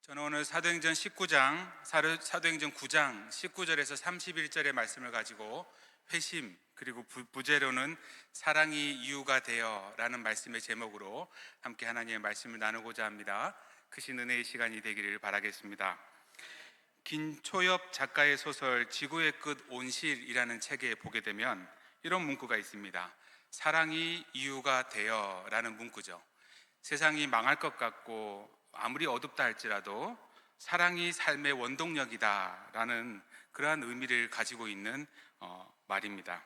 저는 오늘 사도행전 19장, 사도행전 9장 19절에서 31절의 말씀을 가지고 회심 그리고 부제로는 사랑이 이유가 되어 라는 말씀의 제목으로 함께 하나님의 말씀을 나누고자 합니다. 크신 은혜의 시간이 되기를 바라겠습니다. 김초엽 작가의 소설 지구의 끝 온실이라는 책에 보게 되면 이런 문구가 있습니다. 사랑이 이유가 되어 라는 문구죠. 세상이 망할 것 같고 아무리 어둡다 할지라도 사랑이 삶의 원동력이다 라는 그러한 의미를 가지고 있는 말입니다.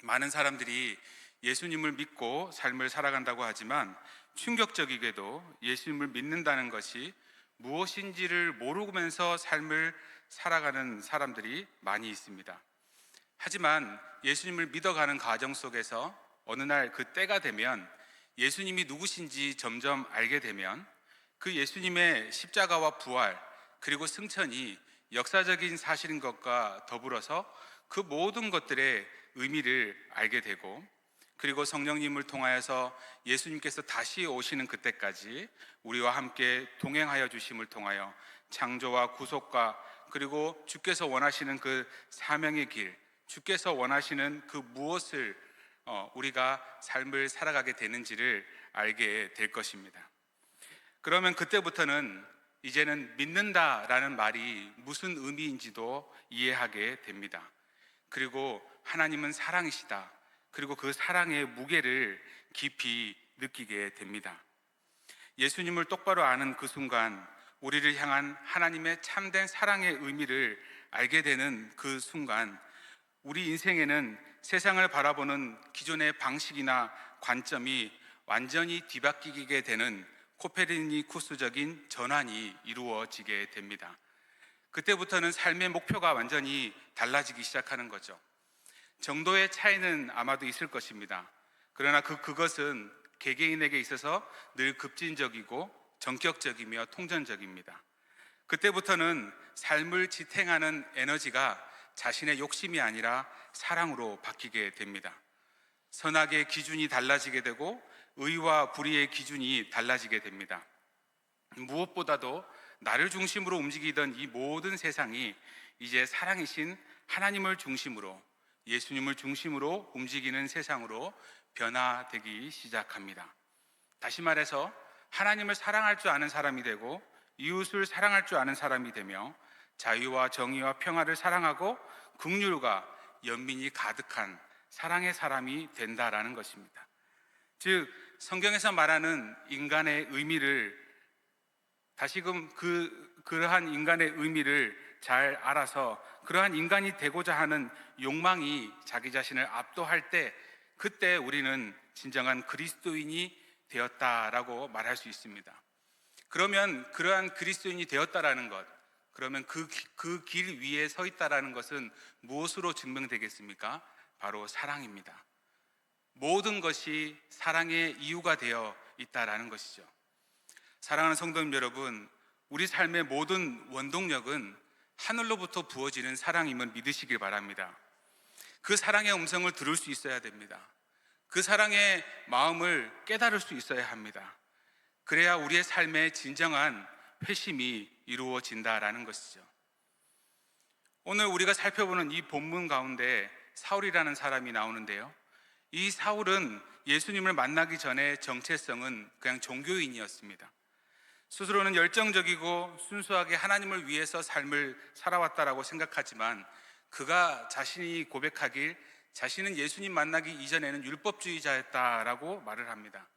많은 사람들이 예수님을 믿고 삶을 살아간다고 하지만 충격적이게도 예수님을 믿는다는 것이 무엇인지를 모르면서 삶을 살아가는 사람들이 많이 있습니다. 하지만 예수님을 믿어가는 과정 속에서 어느 날 그 때가 되면 예수님이 누구신지 점점 알게 되면 그 예수님의 십자가와 부활 그리고 승천이 역사적인 사실인 것과 더불어서 그 모든 것들의 의미를 알게 되고, 그리고 성령님을 통하여서 예수님께서 다시 오시는 그때까지 우리와 함께 동행하여 주심을 통하여 창조와 구속과 그리고 주께서 원하시는 그 사명의 길, 주께서 원하시는 그 무엇을 우리가 삶을 살아가게 되는지를 알게 될 것입니다. 그러면 그때부터는 이제는 믿는다라는 말이 무슨 의미인지도 이해하게 됩니다. 그리고 하나님은 사랑이시다. 그리고 그 사랑의 무게를 깊이 느끼게 됩니다. 예수님을 똑바로 아는 그 순간, 우리를 향한 하나님의 참된 사랑의 의미를 알게 되는 그 순간, 우리 인생에는 세상을 바라보는 기존의 방식이나 관점이 완전히 뒤바뀌게 되는 코페르니쿠스적인 전환이 이루어지게 됩니다. 그때부터는 삶의 목표가 완전히 달라지기 시작하는 거죠. 정도의 차이는 아마도 있을 것입니다. 그러나 그것은 개개인에게 있어서 늘 급진적이고 전격적이며 통전적입니다. 그때부터는 삶을 지탱하는 에너지가 자신의 욕심이 아니라 사랑으로 바뀌게 됩니다. 선악의 기준이 달라지게 되고 의와 불의의 기준이 달라지게 됩니다. 무엇보다도 나를 중심으로 움직이던 이 모든 세상이 이제 사랑이신 하나님을 중심으로, 예수님을 중심으로 움직이는 세상으로 변화되기 시작합니다. 다시 말해서 하나님을 사랑할 줄 아는 사람이 되고 이웃을 사랑할 줄 아는 사람이 되며 자유와 정의와 평화를 사랑하고 긍휼과 연민이 가득한 사랑의 사람이 된다라는 것입니다. 즉 성경에서 말하는 인간의 의미를 다시금 그러한 인간의 의미를 잘 알아서 그러한 인간이 되고자 하는 욕망이 자기 자신을 압도할 때, 그때 우리는 진정한 그리스도인이 되었다라고 말할 수 있습니다. 그러면 그러한 그리스도인이 되었다라는 것, 그러면 그 길 위에 서 있다라는 것은 무엇으로 증명되겠습니까? 바로 사랑입니다. 모든 것이 사랑의 이유가 되어 있다라는 것이죠. 사랑하는 성도님 여러분, 우리 삶의 모든 원동력은 하늘로부터 부어지는 사랑임을 믿으시길 바랍니다. 그 사랑의 음성을 들을 수 있어야 됩니다. 그 사랑의 마음을 깨달을 수 있어야 합니다. 그래야 우리의 삶의 진정한 회심이 이루어진다라는 것이죠. 오늘 우리가 살펴보는 이 본문 가운데 사울이라는 사람이 나오는데요, 이 사울은 예수님을 만나기 전에 정체성은 그냥 종교인이었습니다. 스스로는 열정적이고 순수하게 하나님을 위해서 삶을 살아왔다라고 생각하지만, 그가 자신이 고백하길 자신은 예수님 만나기 이전에는 율법주의자였다라고 말을 합니다.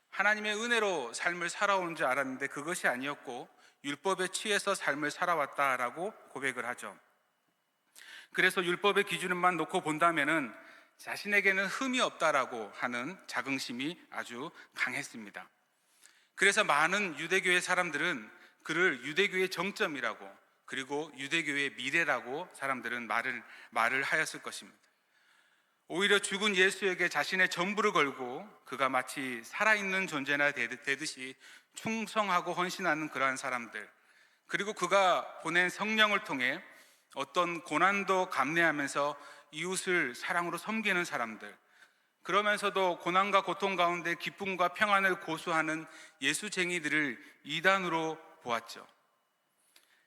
하나님의 은혜로 삶을 살아오는 줄 알았는데 그것이 아니었고 율법에 취해서 삶을 살아왔다라고 고백을 하죠. 그래서 율법의 기준만 놓고 본다면은 자신에게는 흠이 없다라고 하는 자긍심이 아주 강했습니다. 그래서 많은 유대교의 사람들은 그를 유대교의 정점이라고, 그리고 유대교의 미래라고 사람들은 말을 하였을 것입니다. 오히려 죽은 예수에게 자신의 전부를 걸고 그가 마치 살아있는 존재나 되듯이 충성하고 헌신하는 그러한 사람들, 그리고 그가 보낸 성령을 통해 어떤 고난도 감내하면서 이웃을 사랑으로 섬기는 사람들, 그러면서도 고난과 고통 가운데 기쁨과 평안을 고수하는 예수쟁이들을 이단으로 보았죠.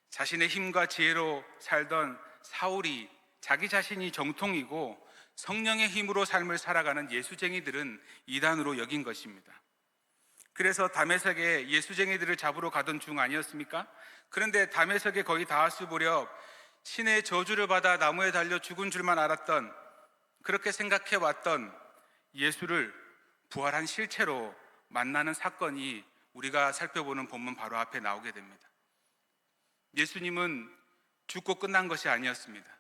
자신의 힘과 지혜로 살던 사울이 자기 자신이 정통이고 성령의 힘으로 삶을 살아가는 예수쟁이들은 이단으로 여긴 것입니다. 그래서 다메섹에 예수쟁이들을 잡으러 가던 중 아니었습니까? 그런데 다메섹에 거의 다 왔을 무렵 신의 저주를 받아 나무에 달려 죽은 줄만 알았던, 그렇게 생각해 왔던 예수를 부활한 실체로 만나는 사건이 우리가 살펴보는 본문 바로 앞에 나오게 됩니다. 예수님은 죽고 끝난 것이 아니었습니다.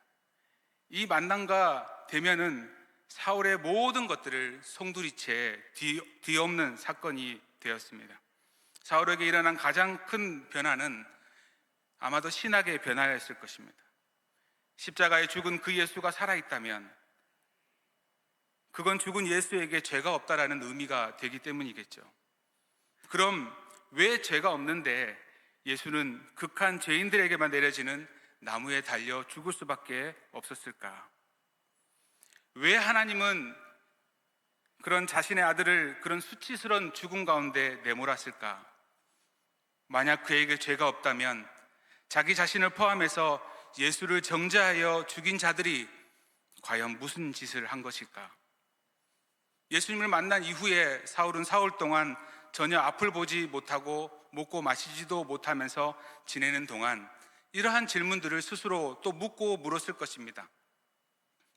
이 만남과 대면은 사울의 모든 것들을 송두리째 뒤엎는 사건이 되었습니다. 사울에게 일어난 가장 큰 변화는 아마도 신학의 변화였을 것입니다. 십자가에 죽은 그 예수가 살아있다면 그건 죽은 예수에게 죄가 없다라는 의미가 되기 때문이겠죠. 그럼 왜 죄가 없는데 예수는 극한 죄인들에게만 내려지는 나무에 달려 죽을 수밖에 없었을까? 왜 하나님은 그런 자신의 아들을 그런 수치스러운 죽음 가운데 내몰았을까? 만약 그에게 죄가 없다면 자기 자신을 포함해서 예수를 정죄하여 죽인 자들이 과연 무슨 짓을 한 것일까? 예수님을 만난 이후에 사울은 사흘 동안 전혀 앞을 보지 못하고 먹고 마시지도 못하면서 지내는 동안 이러한 질문들을 스스로 또 묻고 물었을 것입니다.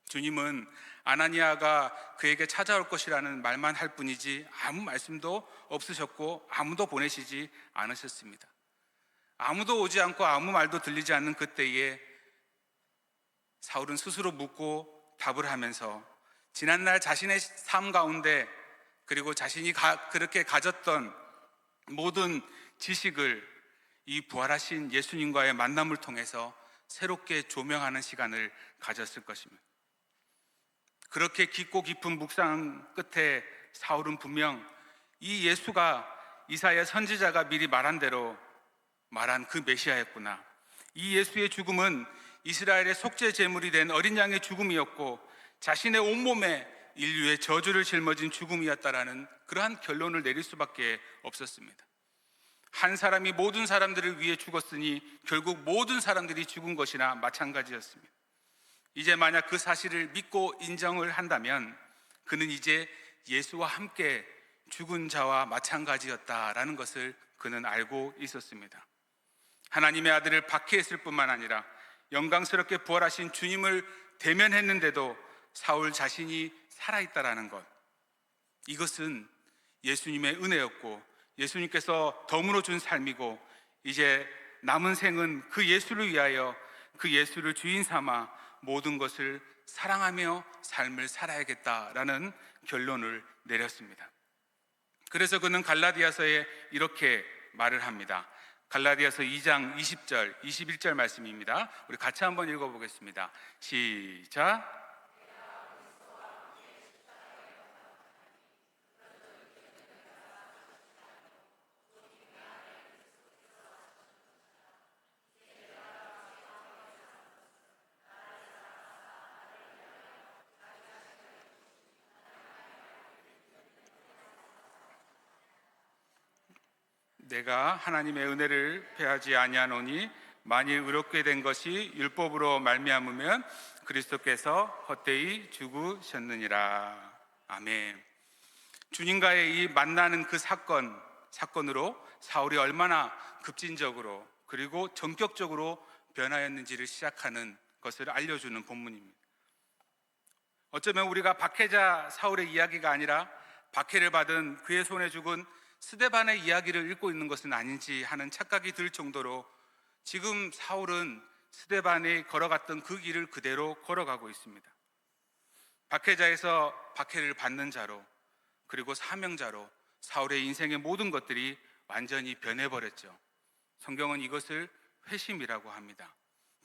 주님은 아나니아가 그에게 찾아올 것이라는 말만 할 뿐이지 아무 말씀도 없으셨고 아무도 보내시지 않으셨습니다. 아무도 오지 않고 아무 말도 들리지 않는 그때에 사울은 스스로 묻고 답을 하면서 지난날 자신의 삶 가운데 그리고 자신이 그렇게 가졌던 모든 지식을 이 부활하신 예수님과의 만남을 통해서 새롭게 조명하는 시간을 가졌을 것입니다. 그렇게 깊고 깊은 묵상 끝에 사울은 분명 이 예수가 이사야 선지자가 미리 말한 대로 말한 그 메시아였구나. 이 예수의 죽음은 이스라엘의 속죄 제물이 된 어린 양의 죽음이었고 자신의 온몸에 인류의 저주를 짊어진 죽음이었다라는 그러한 결론을 내릴 수밖에 없었습니다. 한 사람이 모든 사람들을 위해 죽었으니 결국 모든 사람들이 죽은 것이나 마찬가지였습니다. 이제 만약 그 사실을 믿고 인정을 한다면 그는 이제 예수와 함께 죽은 자와 마찬가지였다라는 것을 그는 알고 있었습니다. 하나님의 아들을 박해했을 뿐만 아니라 영광스럽게 부활하신 주님을 대면했는데도 사울 자신이 살아있다라는 것, 이것은 예수님의 은혜였고 예수님께서 덤으로 준 삶이고 이제 남은 생은 그 예수를 위하여 그 예수를 주인 삼아 모든 것을 사랑하며 삶을 살아야겠다라는 결론을 내렸습니다. 그래서 그는 갈라디아서에 이렇게 말을 합니다. 갈라디아서 2장 20절, 21절 말씀입니다. 우리 같이 한번 읽어보겠습니다. 시작. 내가 하나님의 은혜를 패하지 아니하노니 만일 의롭게 된 것이 율법으로 말미암으면 그리스도께서 헛되이 죽으셨느니라. 아멘. 주님과의 이 만나는 그 사건으로 사울이 얼마나 급진적으로 그리고 전격적으로 변하였는지를 시작하는 것을 알려주는 본문입니다. 어쩌면 우리가 박해자 사울의 이야기가 아니라 박해를 받은 그의 손에 죽은 스데반의 이야기를 읽고 있는 것은 아닌지 하는 착각이 들 정도로 지금 사울은 스데반이 걸어갔던 그 길을 그대로 걸어가고 있습니다. 박해자에서 박해를 받는 자로 그리고 사명자로 사울의 인생의 모든 것들이 완전히 변해버렸죠. 성경은 이것을 회심이라고 합니다.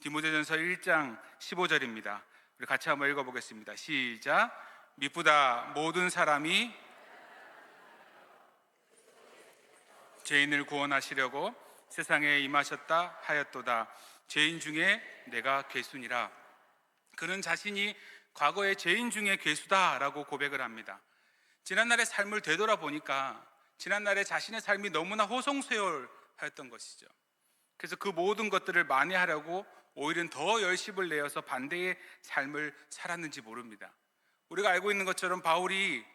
디모데전서 1장 15절입니다. 우리 같이 한번 읽어보겠습니다. 시작. 미쁘다 모든 사람이 죄인을 구원하시려고 세상에 임하셨다 하였도다. 죄인 중에 내가 괴수니라. 그는 자신이 과거의 죄인 중에 괴수다라고 고백을 합니다. 지난날의 삶을 되돌아보니까 지난날의 자신의 삶이 너무나 호송세월하였던 것이죠. 그래서 그 모든 것들을 만회하려고 오히려 더 열심을 내어서 반대의 삶을 살았는지 모릅니다. 우리가 알고 있는 것처럼 바울이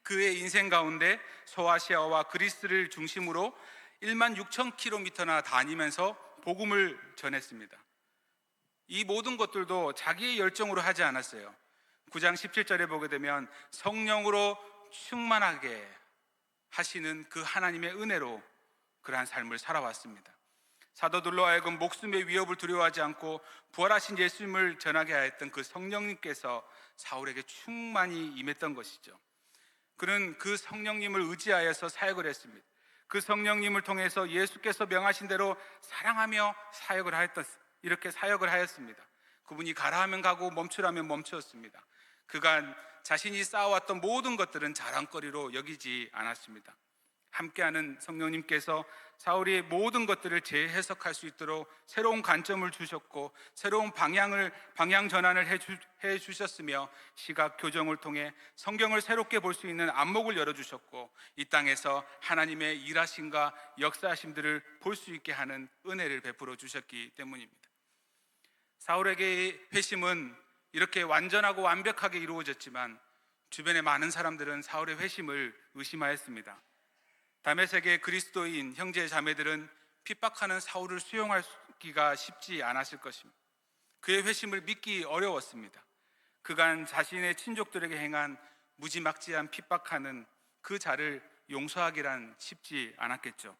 그의 인생 가운데 소아시아와 그리스를 중심으로 1만 6천 킬로미터나 다니면서 복음을 전했습니다. 이 모든 것들도 자기의 열정으로 하지 않았어요. 9장 17절에 보게 되면 성령으로 충만하게 하시는 그 하나님의 은혜로 그러한 삶을 살아왔습니다. 사도들로 하여금 목숨의 위협을 두려워하지 않고 부활하신 예수님을 전하게 하였던 그 성령님께서 사울에게 충만히 임했던 것이죠. 그는 그 성령님을 의지하여서 사역을 했습니다. 그 성령님을 통해서 예수께서 명하신 대로 사랑하며 이렇게 사역을 하였습니다. 그분이 가라 하면 가고 멈추라면 멈추었습니다. 그간 자신이 쌓아왔던 모든 것들은 자랑거리로 여기지 않았습니다. 함께하는 성령님께서 사울이 모든 것들을 재해석할 수 있도록 새로운 관점을 주셨고 새로운 방향 전환을 해 주셨으며 시각 교정을 통해 성경을 새롭게 볼 수 있는 안목을 열어주셨고 이 땅에서 하나님의 일하심과 역사하심들을 볼 수 있게 하는 은혜를 베풀어 주셨기 때문입니다. 사울에게의 회심은 이렇게 완전하고 완벽하게 이루어졌지만 주변의 많은 사람들은 사울의 회심을 의심하였습니다. 다메섹의 그리스도인 형제 자매들은 핍박하는 사울을 수용하기가 쉽지 않았을 것입니다. 그의 회심을 믿기 어려웠습니다. 그간 자신의 친족들에게 행한 무지막지한 핍박하는 그 자를 용서하기란 쉽지 않았겠죠.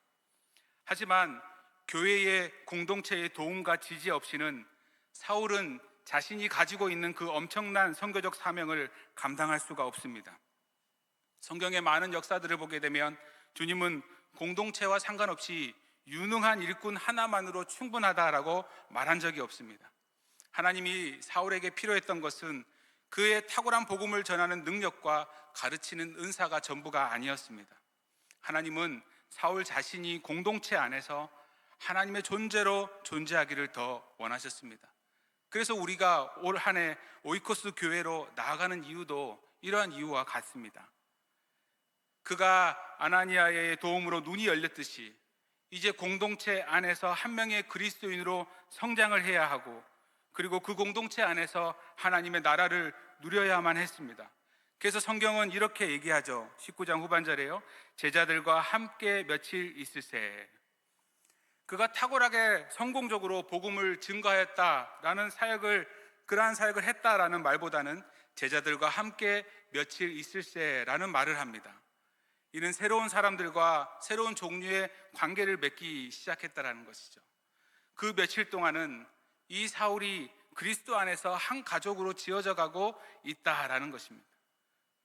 하지만 교회의 공동체의 도움과 지지 없이는 사울은 자신이 가지고 있는 그 엄청난 선교적 사명을 감당할 수가 없습니다. 성경의 많은 역사들을 보게 되면 주님은 공동체와 상관없이 유능한 일꾼 하나만으로 충분하다라고 말한 적이 없습니다. 하나님이 사울에게 필요했던 것은 그의 탁월한 복음을 전하는 능력과 가르치는 은사가 전부가 아니었습니다. 하나님은 사울 자신이 공동체 안에서 하나님의 존재로 존재하기를 더 원하셨습니다. 그래서 우리가 올 한 해 오이코스 교회로 나아가는 이유도 이러한 이유와 같습니다. 그가 아나니아의 도움으로 눈이 열렸듯이 이제 공동체 안에서 한 명의 그리스도인으로 성장을 해야 하고 그리고 그 공동체 안에서 하나님의 나라를 누려야만 했습니다. 그래서 성경은 이렇게 얘기하죠. 19장 후반절에요. 제자들과 함께 며칠 있으세. 그가 탁월하게 성공적으로 복음을 증거했다라는 그러한 사역을 했다라는 말보다는 제자들과 함께 며칠 있을세라는 말을 합니다. 이는 새로운 사람들과 새로운 종류의 관계를 맺기 시작했다라는 것이죠. 그 며칠 동안은 이 사울이 그리스도 안에서 한 가족으로 지어져 가고 있다라는 것입니다.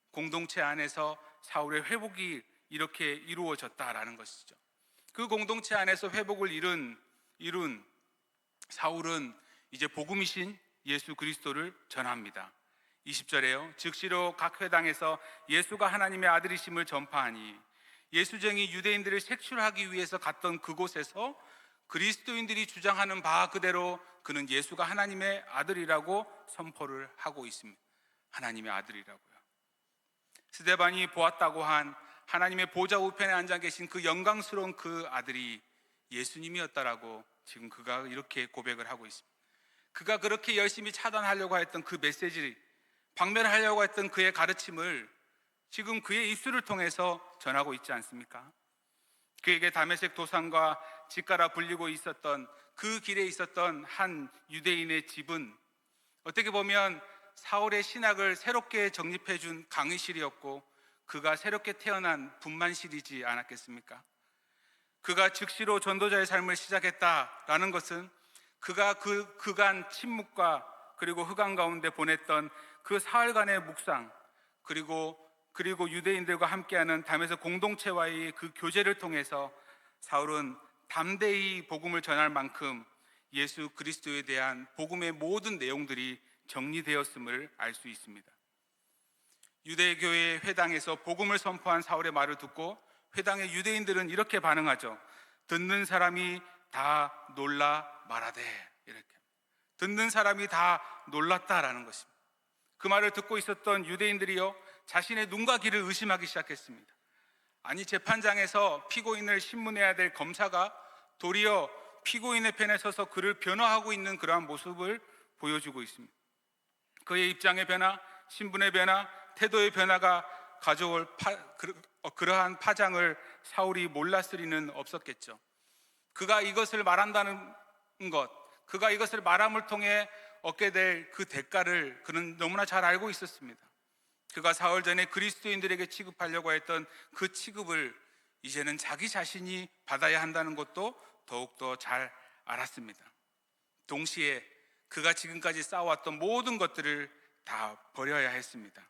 공동체 안에서 사울의 회복이 이렇게 이루어졌다라는 것이죠. 그 공동체 안에서 회복을 이룬 사울은 이제 복음이신 예수 그리스도를 전합니다. 20절에요. 즉시로 각 회당에서 예수가 하나님의 아들이심을 전파하니 예수쟁이 유대인들을 색출하기 위해서 갔던 그곳에서 그리스도인들이 주장하는 바 그대로 그는 예수가 하나님의 아들이라고 선포를 하고 있습니다. 하나님의 아들이라고요. 스데반이 보았다고 한 하나님의 보좌 우편에 앉아 계신 그 영광스러운 그 아들이 예수님이었다라고 지금 그가 이렇게 고백을 하고 있습니다. 그가 그렇게 열심히 차단하려고 했던 그 메시지를 박멸하려고 했던 그의 가르침을 지금 그의 입술을 통해서 전하고 있지 않습니까? 그에게 다메섹 도상과 직가라 불리고 있었던 그 길에 있었던 한 유대인의 집은 어떻게 보면 사울의 신학을 새롭게 정립해 준 강의실이었고 그가 새롭게 태어난 분만실이지 않았겠습니까? 그가 즉시로 전도자의 삶을 시작했다라는 것은 그가 그간 침묵과 그리고 흑암 가운데 보냈던 그 사흘간의 묵상 그리고 유대인들과 함께하는 담에서 공동체와의 그 교제를 통해서 사울은 담대히 복음을 전할 만큼 예수 그리스도에 대한 복음의 모든 내용들이 정리되었음을 알 수 있습니다. 유대교회 회당에서 복음을 선포한 사울의 말을 듣고 회당의 유대인들은 이렇게 반응하죠. 듣는 사람이 다 놀라 말하되, 이렇게 듣는 사람이 다 놀랐다라는 것입니다. 그 말을 듣고 있었던 유대인들이요 자신의 눈과 귀를 의심하기 시작했습니다. 아니 재판장에서 피고인을 신문해야 될 검사가 도리어 피고인의 편에 서서 그를 변호하고 있는 그러한 모습을 보여주고 있습니다. 그의 입장의 변화, 신분의 변화, 태도의 변화가 가져올 그러한 파장을 사울이 몰랐을 리는 없었겠죠. 그가 이것을 말한다는 것, 그가 이것을 말함을 통해 얻게 될 그 대가를 그는 너무나 잘 알고 있었습니다. 그가 사흘 전에 그리스도인들에게 취급하려고 했던 그 취급을 이제는 자기 자신이 받아야 한다는 것도 더욱더 잘 알았습니다. 동시에 그가 지금까지 쌓아왔던 모든 것들을 다 버려야 했습니다.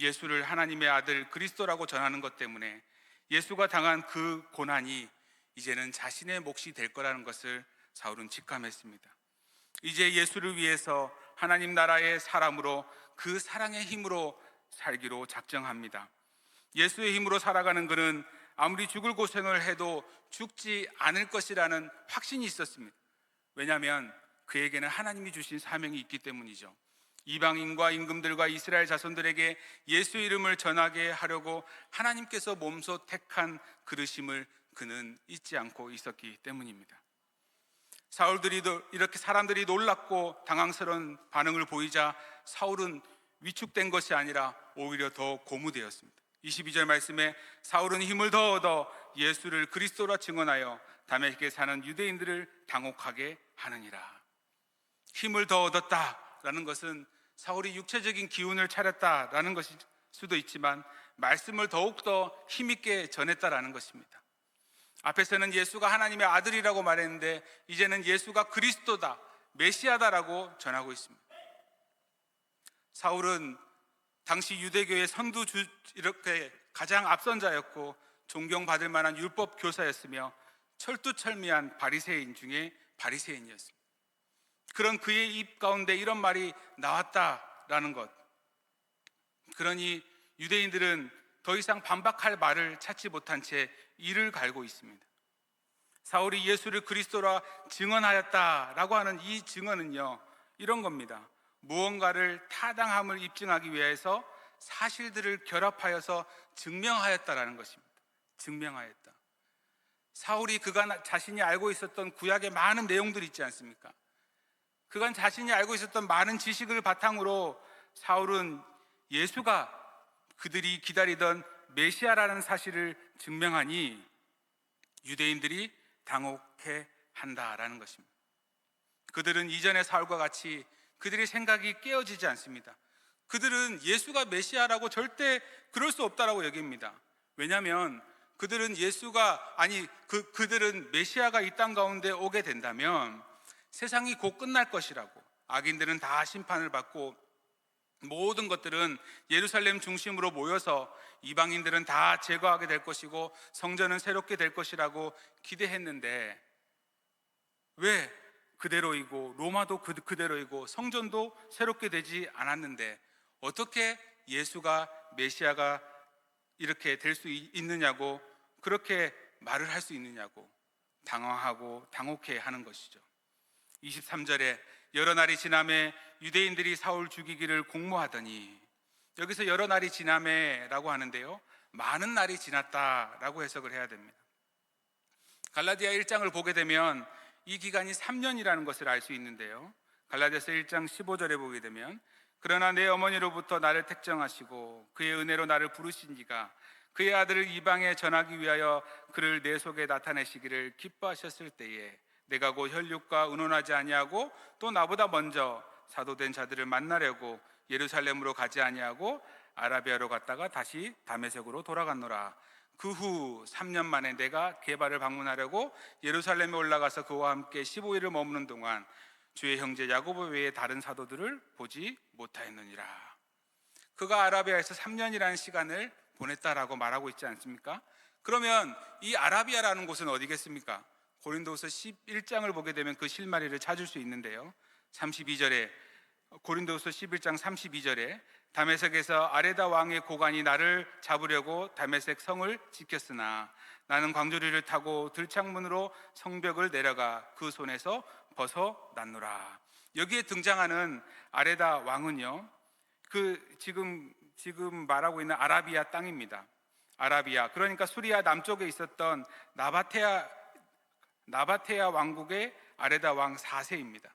예수를 하나님의 아들 그리스도라고 전하는 것 때문에 예수가 당한 그 고난이 이제는 자신의 몫이 될 거라는 것을 사울은 직감했습니다. 이제 예수를 위해서 하나님 나라의 사람으로 그 사랑의 힘으로 살기로 작정합니다. 예수의 힘으로 살아가는 그는 아무리 죽을 고생을 해도 죽지 않을 것이라는 확신이 있었습니다. 왜냐하면 그에게는 하나님이 주신 사명이 있기 때문이죠. 이방인과 임금들과 이스라엘 자손들에게 예수의 이름을 전하게 하려고 하나님께서 몸소 택한 그르심을 그는 잊지 않고 있었기 때문입니다. 이렇게 사람들이 놀랍고 당황스러운 반응을 보이자 사울은 위축된 것이 아니라 오히려 더 고무되었습니다. 22절 말씀에 사울은 힘을 더 얻어 예수를 그리스도라 증언하여 다메섹에 사는 유대인들을 당혹하게 하느니라. 힘을 더 얻었다라는 것은 사울이 육체적인 기운을 차렸다라는 것일 수도 있지만 말씀을 더욱더 힘있게 전했다라는 것입니다. 앞에서는 예수가 하나님의 아들이라고 말했는데 이제는 예수가 그리스도다, 메시아다라고 전하고 있습니다. 사울은 당시 유대교의 선두주 이렇게 가장 앞선 자였고 존경받을 만한 율법 교사였으며 철두철미한 바리새인 중에 바리새인이었습니다. 그런 그의 입 가운데 이런 말이 나왔다라는 것, 그러니 유대인들은 더 이상 반박할 말을 찾지 못한 채 이를 갈고 있습니다. 사울이 예수를 그리스도라 증언하였다라고 하는 이 증언은요, 이런 겁니다. 무언가를 타당함을 입증하기 위해서 사실들을 결합하여서 증명하였다라는 것입니다. 증명하였다. 사울이 그가 자신이 알고 있었던 구약의 많은 내용들이 있지 않습니까? 그간 자신이 알고 있었던 많은 지식을 바탕으로 사울은 예수가 그들이 기다리던 메시아라는 사실을 증명하니 유대인들이 당혹해 한다라는 것입니다. 그들은 이전의 사울과 같이 그들의 생각이 깨어지지 않습니다. 그들은 예수가 메시아라고 절대 그럴 수 없다라고 여깁니다. 왜냐하면 그들은 그들은 메시아가 이 땅 가운데 오게 된다면 세상이 곧 끝날 것이라고, 악인들은 다 심판을 받고 모든 것들은 예루살렘 중심으로 모여서 이방인들은 다 제거하게 될 것이고 성전은 새롭게 될 것이라고 기대했는데 왜 그대로이고 로마도 그대로이고 성전도 새롭게 되지 않았는데 어떻게 예수가 메시아가 이렇게 될 수 있느냐고, 그렇게 말을 할 수 있느냐고 당황하고 당혹해 하는 것이죠. 23절에 여러 날이 지나매 유대인들이 사울 죽이기를 공모하더니, 여기서 여러 날이 지나매라고 하는데요, 많은 날이 지났다라고 해석을 해야 됩니다. 갈라디아 1장을 보게 되면 이 기간이 3년이라는 것을 알 수 있는데요, 갈라디아서 1장 15절에 보게 되면 그러나 내 어머니로부터 나를 택정하시고 그의 은혜로 나를 부르신 이가 그의 아들을 이방에 전하기 위하여 그를 내 속에 나타내시기를 기뻐하셨을 때에 내가 곧 혈육과 의논하지 아니하고 또 나보다 먼저 사도된 자들을 만나려고 예루살렘으로 가지 아니하고 아라비아로 갔다가 다시 다메섹으로 돌아갔노라. 그 후 3년 만에 내가 게바를 방문하려고 예루살렘에 올라가서 그와 함께 15일을 머무는 동안 주의 형제 야고보 외에 다른 사도들을 보지 못하였느니라. 그가 아라비아에서 3년이라는 시간을 보냈다라고 말하고 있지 않습니까? 그러면 이 아라비아라는 곳은 어디겠습니까? 고린도후서 11장을 보게 되면 그 실마리를 찾을 수 있는데요, 32절에 고린도후서 11장 32절에 다메섹에서 아레다 왕의 고관이 나를 잡으려고 다메섹 성을 지켰으나 나는 광주리를 타고 들창문으로 성벽을 내려가 그 손에서 벗어났노라. 여기에 등장하는 아레다 왕은요, 그 지금 말하고 있는 아라비아 땅입니다. 아라비아, 그러니까 수리아 남쪽에 있었던 나바테아 왕국의 아레다 왕 4세입니다.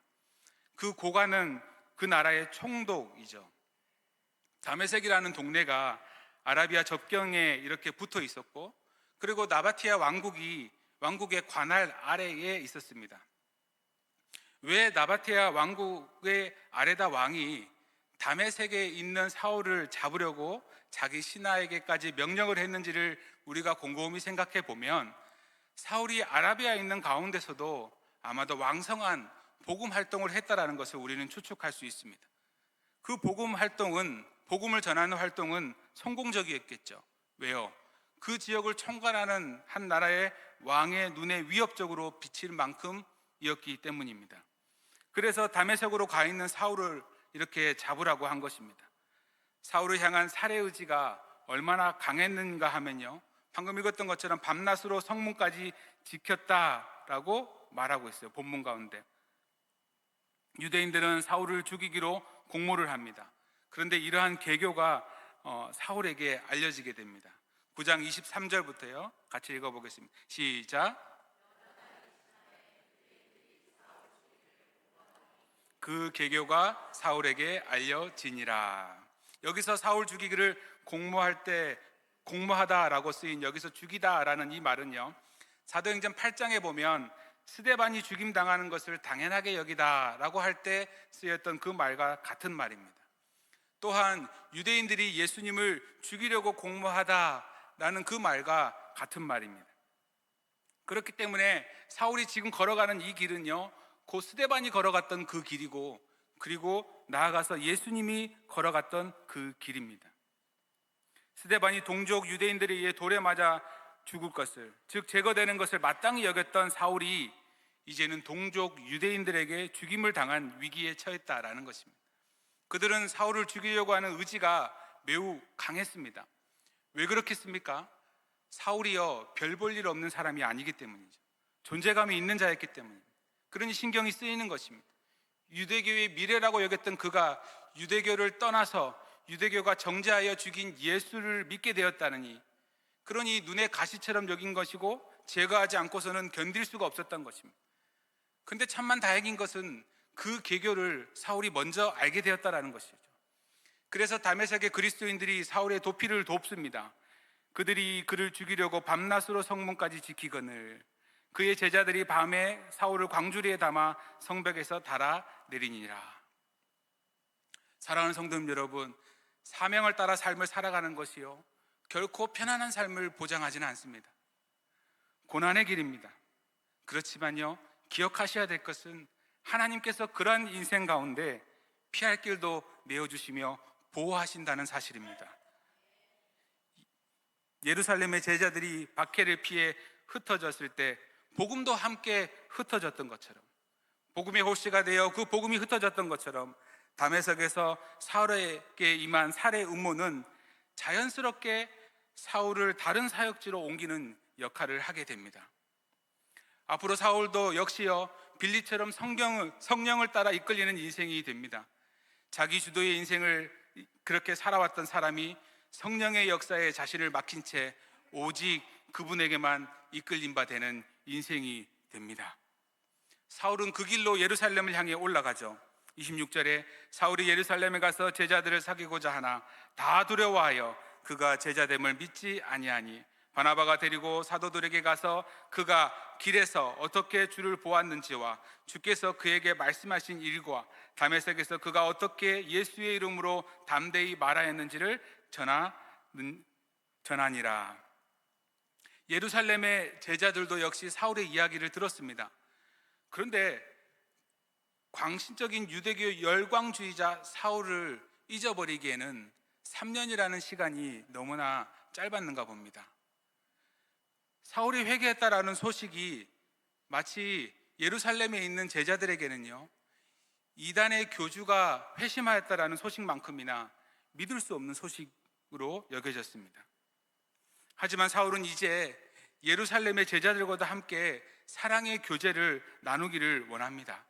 그 고관은 그 나라의 총독이죠. 다메섹이라는 동네가 아라비아 접경에 이렇게 붙어 있었고, 그리고 나바티아 왕국의 관할 아래에 있었습니다. 왜 나바티아 왕국의 아레다 왕이 다메섹에 있는 사울을 잡으려고 자기 신하에게까지 명령을 했는지를 우리가 곰곰이 생각해 보면, 사울이 아라비아에 있는 가운데서도 아마도 왕성한 복음 활동을 했다라는 것을 우리는 추측할 수 있습니다. 그 복음을 전하는 활동은 성공적이었겠죠. 왜요? 그 지역을 총괄하는 한 나라의 왕의 눈에 위협적으로 비칠 만큼이었기 때문입니다. 그래서 다메섹으로 가 있는 사울을 이렇게 잡으라고 한 것입니다. 사울을 향한 살해 의지가 얼마나 강했는가 하면요, 방금 읽었던 것처럼 밤낮으로 성문까지 지켰다라고 말하고 있어요. 본문 가운데 유대인들은 사울을 죽이기로 공모를 합니다. 그런데 이러한 계교가 사울에게 알려지게 됩니다. 9장 23절부터요 같이 읽어보겠습니다. 시작. 그 계교가 사울에게 알려지니라. 여기서 사울 죽이기를 공모하다라고 쓰인 여기서 죽이다라는 이 말은요, 사도행전 8장에 보면 스데반이 죽임당하는 것을 당연하게 여기다라고 할 때 쓰였던 그 말과 같은 말입니다. 또한 유대인들이 예수님을 죽이려고 공모하다라는 그 말과 같은 말입니다. 그렇기 때문에 사울이 지금 걸어가는 이 길은요, 곧 스데반이 걸어갔던 그 길이고, 그리고 나아가서 예수님이 걸어갔던 그 길입니다. 스데반이 동족 유대인들에 의해 돌에 맞아 죽을 것을, 즉 제거되는 것을 마땅히 여겼던 사울이 이제는 동족 유대인들에게 죽임을 당한 위기에 처했다라는 것입니다. 그들은 사울을 죽이려고 하는 의지가 매우 강했습니다. 왜 그렇겠습니까? 사울이요, 별 볼 일 없는 사람이 아니기 때문이죠. 존재감이 있는 자였기 때문입니다. 그러니 신경이 쓰이는 것입니다. 유대교의 미래라고 여겼던 그가 유대교를 떠나서 유대교가 정죄하여 죽인 예수를 믿게 되었다느니, 그러니 눈에 가시처럼 여긴 것이고 제거하지 않고서는 견딜 수가 없었던 것입니다. 근데 참만 다행인 것은 그 계교를 사울이 먼저 알게 되었다라는 것이죠. 그래서 다메섹의 그리스도인들이 사울의 도피를 돕습니다. 그들이 그를 죽이려고 밤낮으로 성문까지 지키거늘 그의 제자들이 밤에 사울을 광주리에 담아 성벽에서 달아 내리니라. 사랑하는 성도님 여러분, 사명을 따라 삶을 살아가는 것이요, 결코 편안한 삶을 보장하지는 않습니다. 고난의 길입니다. 그렇지만요, 기억하셔야 될 것은 하나님께서 그러한 인생 가운데 피할 길도 내어주시며 보호하신다는 사실입니다. 예루살렘의 제자들이 박해를 피해 흩어졌을 때 복음도 함께 흩어졌던 것처럼, 복음의 호시가 되어 그 복음이 흩어졌던 것처럼, 다메섹에서 사울에게 임한 살해 음모는 자연스럽게 사울을 다른 사역지로 옮기는 역할을 하게 됩니다. 앞으로 사울도 역시요, 빌리처럼 성령을 따라 이끌리는 인생이 됩니다. 자기 주도의 인생을 그렇게 살아왔던 사람이 성령의 역사에 자신을 맡긴 채 오직 그분에게만 이끌림 바 되는 인생이 됩니다. 사울은 그 길로 예루살렘을 향해 올라가죠. 26절에 사울이 예루살렘에 가서 제자들을 사귀고자 하나 다 두려워하여 그가 제자됨을 믿지 아니하니, 바나바가 데리고 사도들에게 가서 그가 길에서 어떻게 주를 보았는지와 주께서 그에게 말씀하신 일과 다메섹에서 그가 어떻게 예수의 이름으로 담대히 말하였는지를 전하니라. 예루살렘의 제자들도 역시 사울의 이야기를 들었습니다. 그런데 광신적인 유대교 열광주의자 사울을 잊어버리기에는 3년이라는 시간이 너무나 짧았는가 봅니다. 사울이 회개했다라는 소식이 마치 예루살렘에 있는 제자들에게는요, 이단의 교주가 회심하였다라는 소식만큼이나 믿을 수 없는 소식으로 여겨졌습니다. 하지만 사울은 이제 예루살렘의 제자들과도 함께 사랑의 교제를 나누기를 원합니다.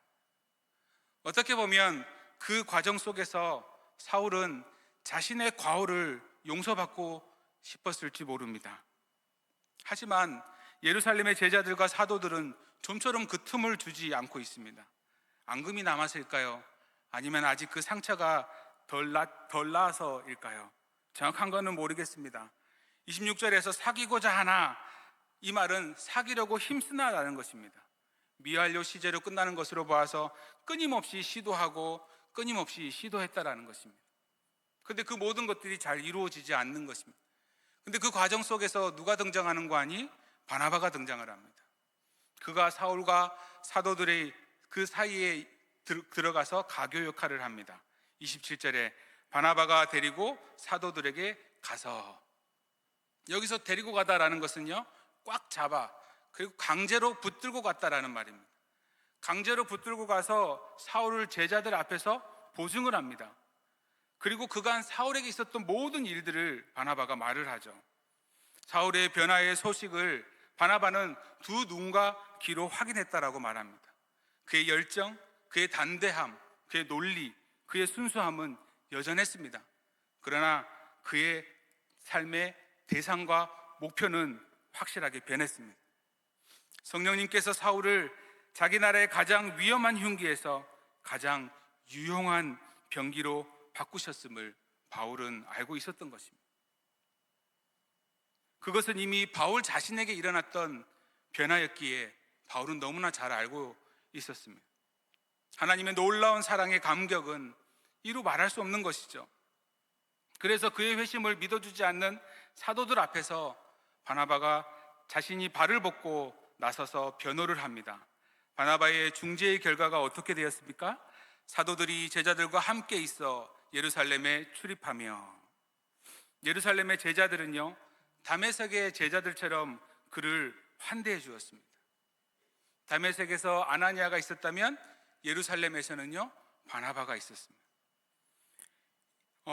어떻게 보면 그 과정 속에서 사울은 자신의 과오를 용서받고 싶었을지 모릅니다. 하지만 예루살렘의 제자들과 사도들은 좀처럼 그 틈을 주지 않고 있습니다. 앙금이 남아서일까요? 아니면 아직 그 상처가 덜 나아서일까요? 정확한 거는 모르겠습니다. 26절에서 사귀고자 하나, 이 말은 사귀려고 힘쓰나라는 것입니다. 미완료 시제로 끝나는 것으로 보아서 끊임없이 시도하고 끊임없이 시도했다라는 것입니다. 근데 그 모든 것들이 잘 이루어지지 않는 것입니다. 근데 그 과정 속에서 누가 등장하는 거 아니? 바나바가 등장을 합니다. 그가 사울과 사도들의 그 사이에 들어가서 가교 역할을 합니다. 27절에 바나바가 데리고 사도들에게 가서, 여기서 데리고 가다라는 것은요, 꽉 잡아 그리고 강제로 붙들고 갔다라는 말입니다. 강제로 붙들고 가서 사울을 제자들 앞에서 보증을 합니다. 그리고 그간 사울에게 있었던 모든 일들을 바나바가 말을 하죠. 사울의 변화의 소식을 바나바는 두 눈과 귀로 확인했다라고 말합니다. 그의 열정, 그의 단대함, 그의 논리, 그의 순수함은 여전했습니다. 그러나 그의 삶의 대상과 목표는 확실하게 변했습니다. 성령님께서 사울을 자기 나라의 가장 위험한 흉기에서 가장 유용한 병기로 바꾸셨음을 바울은 알고 있었던 것입니다. 그것은 이미 바울 자신에게 일어났던 변화였기에 바울은 너무나 잘 알고 있었습니다. 하나님의 놀라운 사랑의 감격은 이루 말할 수 없는 것이죠. 그래서 그의 회심을 믿어주지 않는 사도들 앞에서 바나바가 자신이 발을 벗고 나서서 변호를 합니다. 바나바의 중재의 결과가 어떻게 되었습니까? 사도들이 제자들과 함께 있어 예루살렘에 출입하며, 예루살렘의 제자들은요, 다메섹의 제자들처럼 그를 환대해 주었습니다. 다메섹에서 아나니아가 있었다면 예루살렘에서는요, 바나바가 있었습니다.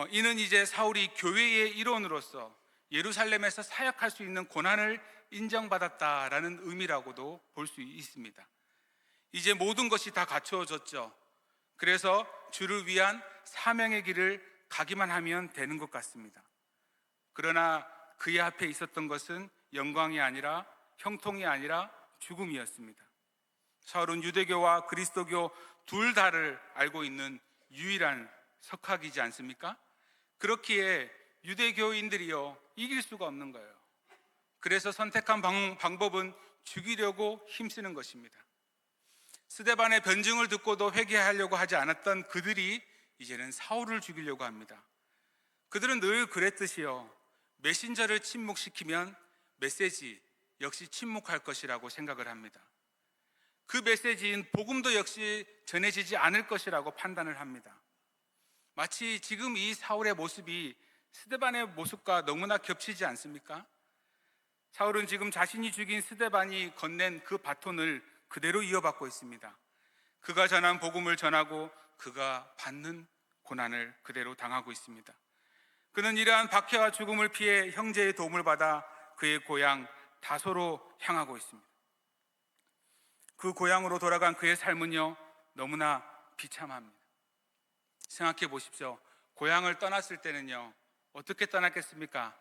이는 이제 사울이 교회의 일원으로서 예루살렘에서 사역할 수 있는 고난을 인정받았다라는 의미라고도 볼 수 있습니다. 이제 모든 것이 다 갖추어졌죠. 그래서 주를 위한 사명의 길을 가기만 하면 되는 것 같습니다. 그러나 그의 앞에 있었던 것은 영광이 아니라, 형통이 아니라 죽음이었습니다. 사울은 유대교와 그리스도교 둘 다를 알고 있는 유일한 석학이지 않습니까? 그렇기에 유대교인들이요, 이길 수가 없는 거예요. 그래서 선택한 방법은 죽이려고 힘쓰는 것입니다. 스데반의 변증을 듣고도 회개하려고 하지 않았던 그들이 이제는 사울을 죽이려고 합니다. 그들은 늘 그랬듯이요, 메신저를 침묵시키면 메시지 역시 침묵할 것이라고 생각을 합니다. 그 메시지인 복음도 역시 전해지지 않을 것이라고 판단을 합니다. 마치 지금 이 사울의 모습이 스데반의 모습과 너무나 겹치지 않습니까? 사울은 지금 자신이 죽인 스데반이 건넨 그 바톤을 그대로 이어받고 있습니다. 그가 전한 복음을 전하고 그가 받는 고난을 그대로 당하고 있습니다. 그는 이러한 박해와 죽음을 피해 형제의 도움을 받아 그의 고향 다소로 향하고 있습니다. 그 고향으로 돌아간 그의 삶은요, 너무나 비참합니다. 생각해 보십시오. 고향을 떠났을 때는요, 어떻게 떠났겠습니까?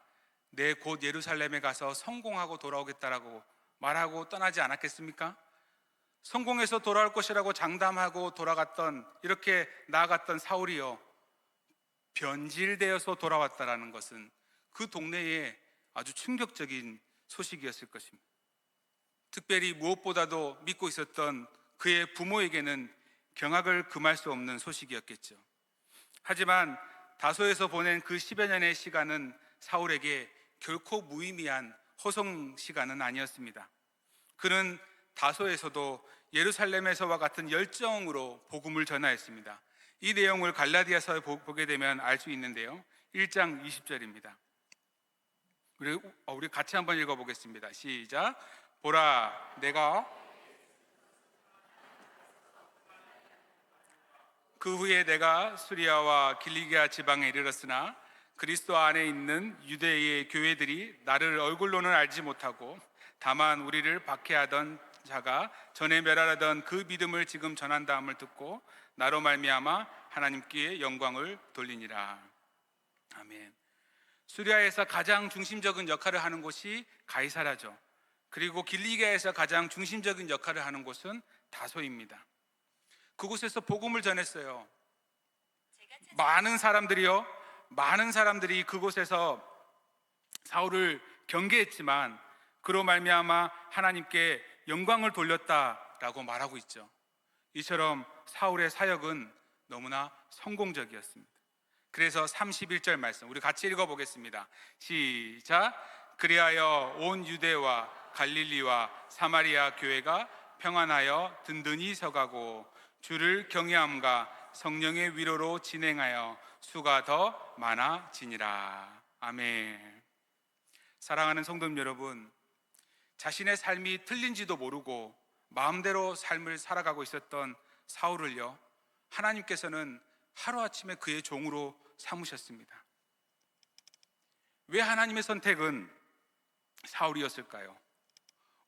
내 곧 예루살렘에 가서 성공하고 돌아오겠다라고 말하고 떠나지 않았겠습니까? 성공해서 돌아올 것이라고 장담하고 이렇게 나아갔던 사울이요, 변질되어서 돌아왔다라는 것은 그 동네에 아주 충격적인 소식이었을 것입니다. 특별히 무엇보다도 믿고 있었던 그의 부모에게는 경악을 금할 수 없는 소식이었겠죠. 하지만 다소에서 보낸 그 10여 년의 시간은 사울에게 결코 무의미한 허송 시간은 아니었습니다. 그는 다소에서도 예루살렘에서와 같은 열정으로 복음을 전하였습니다. 이 내용을 갈라디아서에 보게 되면 알 수 있는데요, 1장 20절입니다. 우리 같이 한번 읽어보겠습니다. 시작. 보라, 내가 그 후에 내가 수리아와 길리기아 지방에 이르렀으나 그리스도 안에 있는 유대의 교회들이 나를 얼굴로는 알지 못하고 다만 우리를 박해하던 자가 전에 멸하던 그 믿음을 지금 전한다함을 듣고 나로 말미암아 하나님께 영광을 돌리니라. 아멘. 수리아에서 가장 중심적인 역할을 하는 곳이 가이사라죠. 그리고 길리기아에서 가장 중심적인 역할을 하는 곳은 다소입니다. 그곳에서 복음을 전했어요. 많은 사람들이 그곳에서 사울을 경계했지만 그로 말미암아 하나님께 영광을 돌렸다라고 말하고 있죠. 이처럼 사울의 사역은 너무나 성공적이었습니다. 그래서 31절 말씀 우리 같이 읽어보겠습니다. 시작. 그리하여 온 유대와 갈릴리와 사마리아 교회가 평안하여 든든히 서가고 주를 경외함과 성령의 위로로 진행하여 수가 더 많아지니라. 아멘. 사랑하는 성도님 여러분, 자신의 삶이 틀린지도 모르고 마음대로 삶을 살아가고 있었던 사울을요, 하나님께서는 하루아침에 그의 종으로 삼으셨습니다. 왜 하나님의 선택은 사울이었을까요?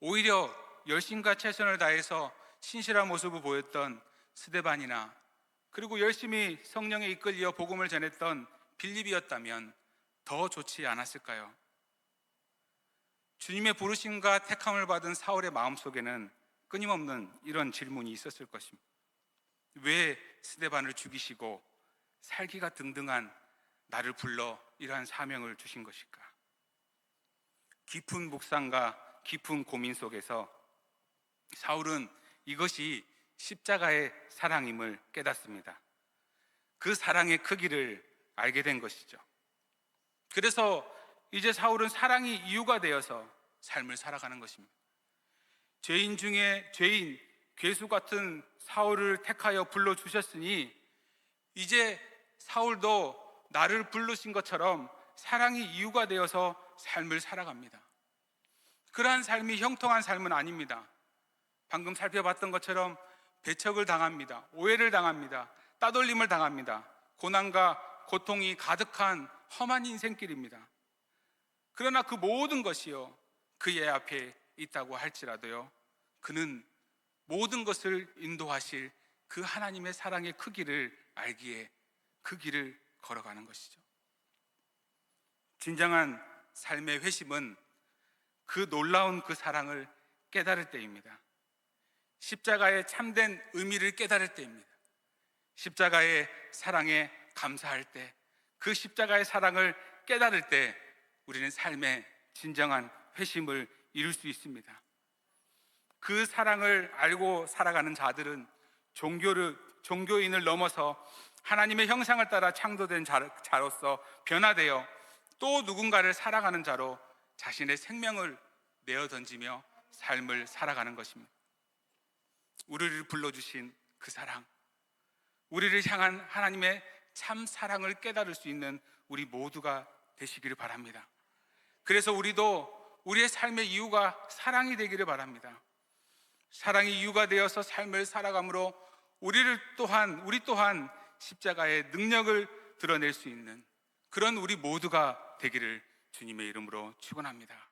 오히려 열심과 최선을 다해서 신실한 모습을 보였던 스데반이나 그리고 열심히 성령에 이끌려 복음을 전했던 빌립이었다면 더 좋지 않았을까요? 주님의 부르심과 택함을 받은 사울의 마음속에는 끊임없는 이런 질문이 있었을 것입니다. 왜 스데반을 죽이시고 살기가 등등한 나를 불러 이러한 사명을 주신 것일까? 깊은 묵상과 깊은 고민 속에서 사울은 이것이 십자가의 사랑임을 깨닫습니다. 그 사랑의 크기를 알게 된 것이죠. 그래서 이제 사울은 사랑이 이유가 되어서 삶을 살아가는 것입니다. 죄인 중에 죄인, 괴수 같은 사울을 택하여 불러주셨으니 이제 사울도 나를 부르신 것처럼 사랑이 이유가 되어서 삶을 살아갑니다. 그러한 삶이 형통한 삶은 아닙니다. 방금 살펴봤던 것처럼 배척을 당합니다. 오해를 당합니다. 따돌림을 당합니다. 고난과 고통이 가득한 험한 인생길입니다. 그러나 그 모든 것이요, 그의 앞에 있다고 할지라도요, 그는 모든 것을 인도하실 그 하나님의 사랑의 크기를 알기에 그 길을 걸어가는 것이죠. 진정한 삶의 회심은 그 놀라운 그 사랑을 깨달을 때입니다. 십자가의 참된 의미를 깨달을 때입니다. 십자가의 사랑에 감사할 때, 그 십자가의 사랑을 깨달을 때 우리는 삶의 진정한 회심을 이룰 수 있습니다. 그 사랑을 알고 살아가는 자들은 종교인을 넘어서 하나님의 형상을 따라 창조된 자로서 변화되어 또 누군가를 살아가는 자로 자신의 생명을 내어 던지며 삶을 살아가는 것입니다. 우리를 불러주신 그 사랑, 우리를 향한 하나님의 참 사랑을 깨달을 수 있는 우리 모두가 되시기를 바랍니다. 그래서 우리도 우리의 삶의 이유가 사랑이 되기를 바랍니다. 사랑이 이유가 되어서 삶을 살아감으로 우리 또한 십자가의 능력을 드러낼 수 있는 그런 우리 모두가 되기를 주님의 이름으로 축원합니다.